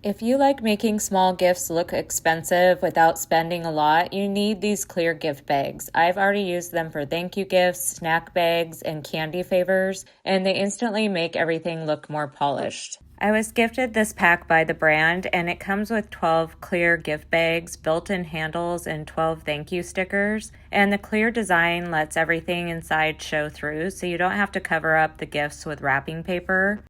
If you like making small gifts look expensive without spending a lot, you need these clear gift bags. I've already used them for thank you gifts, snack bags, and candy favors, and they instantly make everything look more polished. I was gifted this pack by the brand, and it comes with 12 clear gift bags, built-in handles, and 12 thank you stickers. And the clear design lets everything inside show through, so you don't have to cover up the gifts with wrapping paper.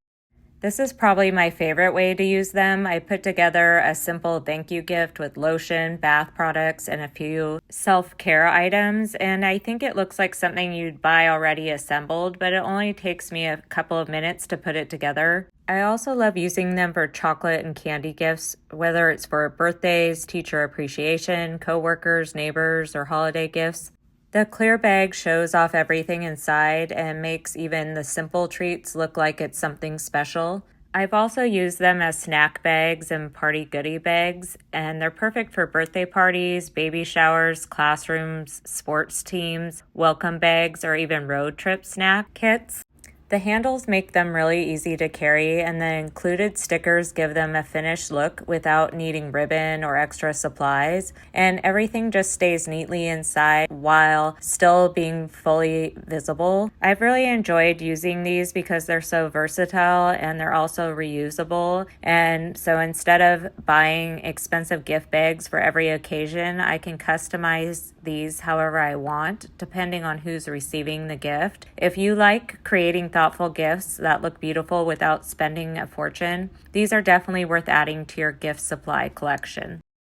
This is probably my favorite way to use them. I put together a simple thank you gift with lotion, bath products, and a few self-care items, and I think it looks like something you'd buy already assembled, but it only takes me a couple of minutes to put it together. I also love using them for chocolate and candy gifts, whether it's for birthdays, teacher appreciation, coworkers, neighbors, or holiday gifts. The clear bag shows off everything inside and makes even the simple treats look like it's something special. I've also used them as snack bags and party goodie bags, and they're perfect for birthday parties, baby showers, classrooms, sports teams, welcome bags, or even road trip snack kits. The handles make them really easy to carry, and the included stickers give them a finished look without needing ribbon or extra supplies, and everything just stays neatly inside while still being fully visible. I've really enjoyed using these because they're so versatile and they're also reusable, and so instead of buying expensive gift bags for every occasion, I can customize these however I want, depending on who's receiving the gift. If you like creating thoughtful gifts that look beautiful without spending a fortune, these are definitely worth adding to your gift supply collection.